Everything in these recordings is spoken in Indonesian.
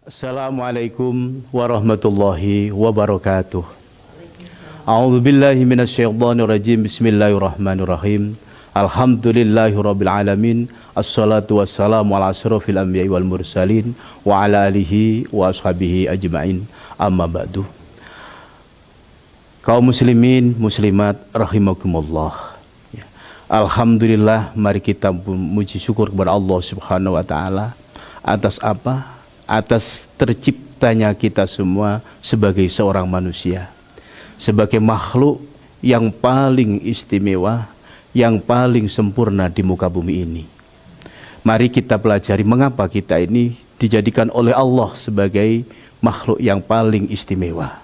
Assalamualaikum warahmatullahi wabarakatuh. A'udzu billahi minasyaitonir rajim. Bismillahirrahmanirrahim. Alhamdulillahirabbil alamin. Assalatu wassalamu ala asyrofil anbiya'i wal mursalin wa ala alihi wa ashabihi ajmain. Amma ba'du. Kaum muslimin muslimat rahimakumullah. Alhamdulillah, mari kita memuji syukur kepada Allah Subhanahu wa taala atas apa? Atas terciptanya kita semua sebagai seorang manusia, sebagai makhluk yang paling istimewa, yang paling sempurna di muka bumi ini. Mari kita pelajari mengapa kita ini dijadikan oleh Allah sebagai makhluk yang paling istimewa.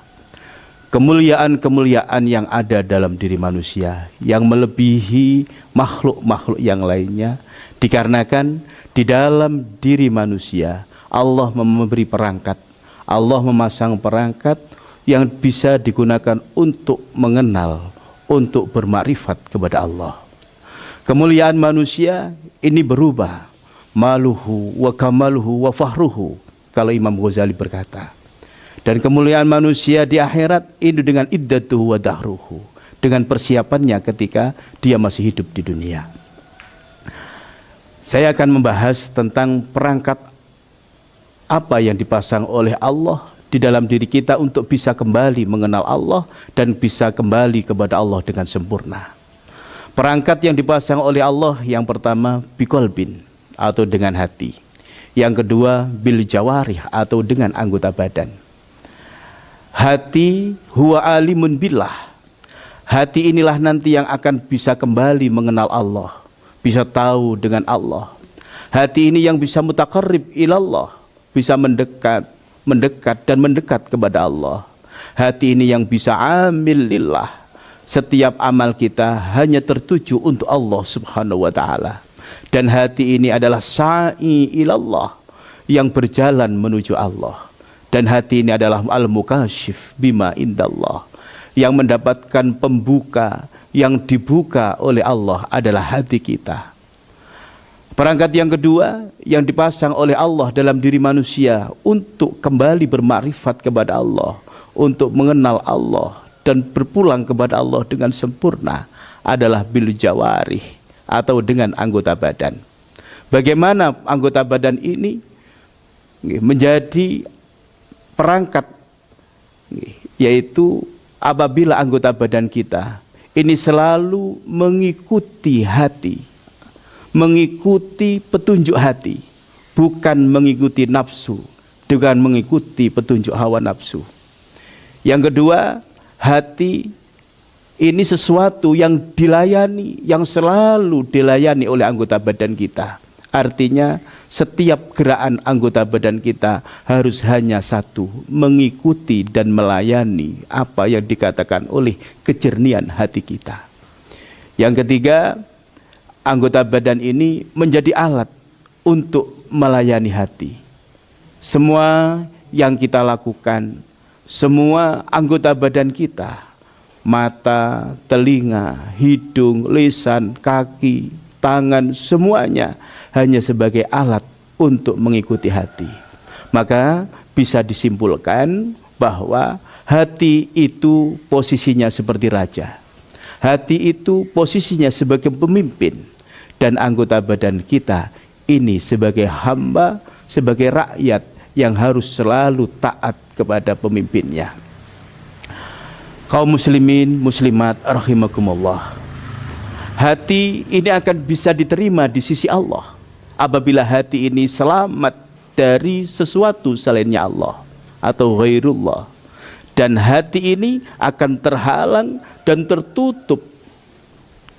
Kemuliaan-kemuliaan yang ada dalam diri manusia yang melebihi makhluk-makhluk yang lainnya dikarenakan di dalam diri manusia Allah memberi perangkat, Allah memasang perangkat yang bisa digunakan untuk mengenal, untuk bermakrifat kepada Allah. Kemuliaan manusia ini berubah, maluhu wa kamaluhu wa fahruhu, kalau Imam Ghazali berkata. Dan kemuliaan manusia di akhirat ini dengan iddatuhu wa dahruhu, dengan persiapannya ketika dia masih hidup di dunia. Saya akan membahas tentang perangkat apa yang dipasang oleh Allah di dalam diri kita untuk bisa kembali mengenal Allah dan bisa kembali kepada Allah dengan sempurna. Perangkat yang dipasang oleh Allah yang pertama biqalbin atau dengan hati. Yang kedua bil jawarih atau dengan anggota badan. Hati huwa alimun billah. Hati inilah nanti yang akan bisa kembali mengenal Allah, bisa tahu dengan Allah. Hati ini yang bisa mutaqarrib ilallah, bisa mendekat dan mendekat kepada Allah. Hati ini yang bisa amil lillah. Setiap amal kita hanya tertuju untuk Allah Subhanahu wa taala. Dan hati ini adalah sa'i ilallah, yang berjalan menuju Allah. Dan hati ini adalah al-mukasyif bima indallah, yang mendapatkan pembuka, yang dibuka oleh Allah adalah hati kita. Perangkat yang kedua yang dipasang oleh Allah dalam diri manusia untuk kembali bermakrifat kepada Allah, untuk mengenal Allah dan berpulang kepada Allah dengan sempurna adalah bil jawarih atau dengan anggota badan. Bagaimana anggota badan ini menjadi perangkat, yaitu apabila anggota badan kita ini selalu mengikuti hati, mengikuti petunjuk hati, bukan mengikuti nafsu, dengan mengikuti petunjuk hawa nafsu. Yang kedua, hati ini sesuatu yang dilayani, yang selalu dilayani oleh anggota badan kita. Artinya setiap gerakan anggota badan kita harus hanya satu, mengikuti dan melayani apa yang dikatakan oleh kejernihan hati kita. Yang ketiga, anggota badan ini menjadi alat untuk melayani hati. Semua yang kita lakukan, semua anggota badan kita, mata, telinga, hidung, lisan, kaki, tangan, semuanya hanya sebagai alat untuk mengikuti hati. Maka bisa disimpulkan bahwa hati itu posisinya seperti raja. Hati itu posisinya sebagai pemimpin, dan anggota badan kita ini sebagai hamba, sebagai rakyat yang harus selalu taat kepada pemimpinnya. Kaum muslimin muslimat rahimakumullah. Hati ini akan bisa diterima di sisi Allah apabila hati ini selamat dari sesuatu selainnya Allah atau ghairullah. Dan hati ini akan terhalang dan tertutup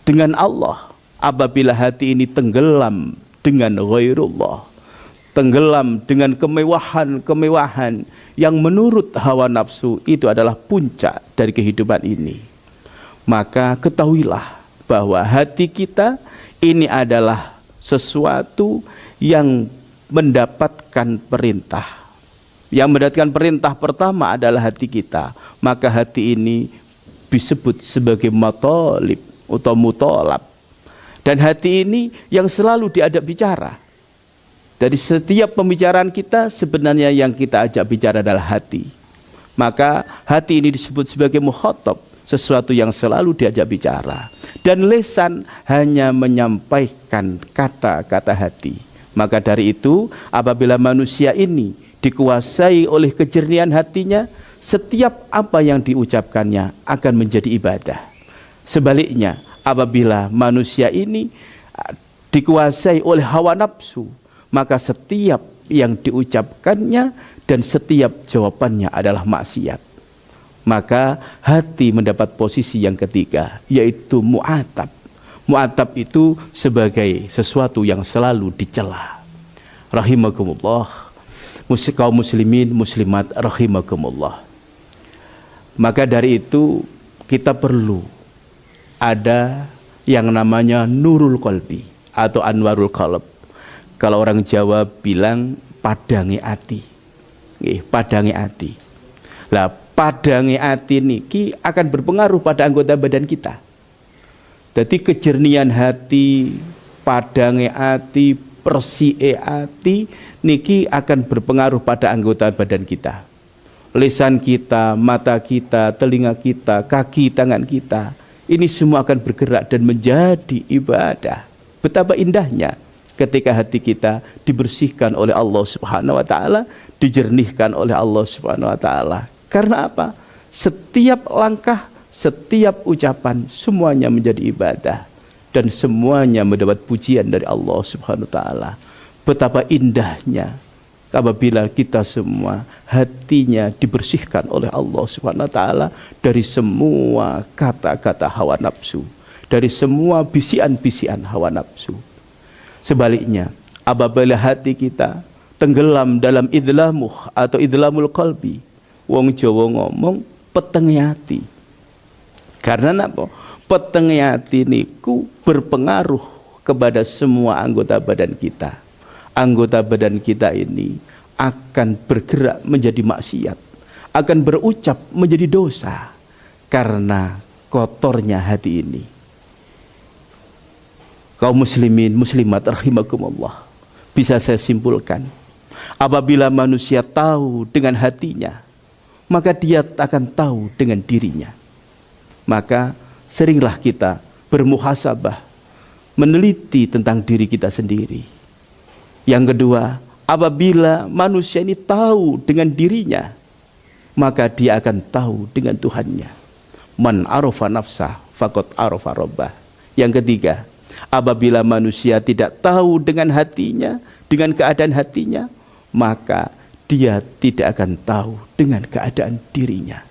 dengan Allah apabila hati ini tenggelam dengan ghairullah, tenggelam dengan kemewahan-kemewahan yang menurut hawa nafsu itu adalah puncak dari kehidupan ini. Maka ketahuilah bahwa hati kita ini adalah sesuatu yang mendapatkan perintah. Yang mendapatkan perintah pertama adalah hati kita. Maka hati ini disebut sebagai matolib atau mutolab. Dan hati ini yang selalu diajak bicara. Dari setiap pembicaraan kita sebenarnya yang kita ajak bicara adalah hati. Maka hati ini disebut sebagai mukhatab, sesuatu yang selalu diajak bicara. Dan lisan hanya menyampaikan kata-kata hati. Maka dari itu apabila manusia ini dikuasai oleh kejernihan hatinya, setiap apa yang diucapkannya akan menjadi ibadah. Sebaliknya apabila manusia ini dikuasai oleh hawa nafsu, maka setiap yang diucapkannya dan setiap jawabannya adalah maksiat. Maka hati mendapat posisi yang ketiga, yaitu mu'atab. Mu'atab itu sebagai sesuatu yang selalu dicela. Rahimakumullah, kaum muslimin muslimat rahimakumullah. Maka dari itu kita perlu ada yang namanya nurul qalbi atau anwarul qalb. Kalau orang Jawa bilang padangi ati. Padangi ati. Lah padangi ati niki akan berpengaruh pada anggota badan kita. Jadi kejernihan hati, padangi ati, persike ati niki akan berpengaruh pada anggota badan kita. Lisan kita, mata kita, telinga kita, kaki, tangan kita, ini semua akan bergerak dan menjadi ibadah. Betapa indahnya ketika hati kita dibersihkan oleh Allah Subhanahu wa taala, dijernihkan oleh Allah Subhanahu wa taala. Karena apa? Setiap langkah, setiap ucapan semuanya menjadi ibadah dan semuanya mendapat pujian dari Allah Subhanahu wa taala. Betapa indahnya apabila kita semua hatinya dibersihkan oleh Allah Subhanahu wa taala dari semua kata-kata hawa nafsu, dari semua bisian-bisian hawa nafsu. Sebaliknya, apabila hati kita tenggelam dalam idlamuh atau idlamul qalbi, wong Jawa ngomong petenge ati. Karena apa? Petenge ati niku berpengaruh kepada semua anggota badan kita. Anggota badan kita ini akan bergerak menjadi maksiat, akan berucap menjadi dosa karena kotornya hati ini. Kaum muslimin muslimat rahimakumullah, bisa saya simpulkan, apabila manusia tahu dengan hatinya, maka dia akan tahu dengan dirinya. Maka seringlah kita bermuhasabah, meneliti tentang diri kita sendiri. Yang kedua, apabila manusia ini tahu dengan dirinya, maka dia akan tahu dengan Tuhannya. Man arafa nafsah faqad arafa rabbah. Yang ketiga, apabila manusia tidak tahu dengan hatinya, dengan keadaan hatinya, maka dia tidak akan tahu dengan keadaan dirinya.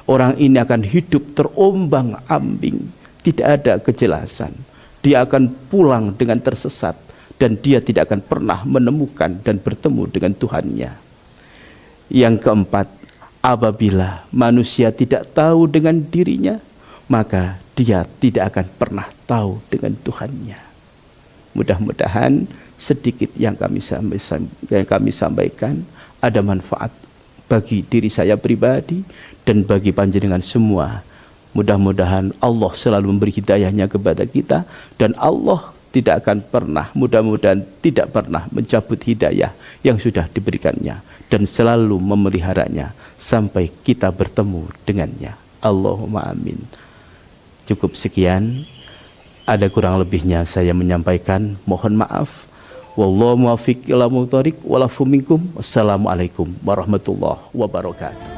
Orang ini akan hidup terombang-ambing, tidak ada kejelasan. Dia akan pulang dengan tersesat dan dia tidak akan pernah menemukan dan bertemu dengan Tuhannya. Yang keempat, apabila manusia tidak tahu dengan dirinya, maka dia tidak akan pernah tahu dengan Tuhannya. Mudah-mudahan sedikit yang kami sampaikan ada manfaat bagi diri saya pribadi dan bagi panjenengan semua. Mudah-mudahan Allah selalu memberi hidayahnya kepada kita dan Allah tidak akan pernah, mudah-mudahan tidak pernah mencabut hidayah yang sudah diberikannya dan selalu memeliharanya sampai kita bertemu dengannya. Allahumma amin. Cukup sekian, ada kurang lebihnya saya menyampaikan, mohon maaf. Wallahu muwaffiq ila muthoriq walafu minkum. Wassalamualaikum warahmatullahi wabarakatuh.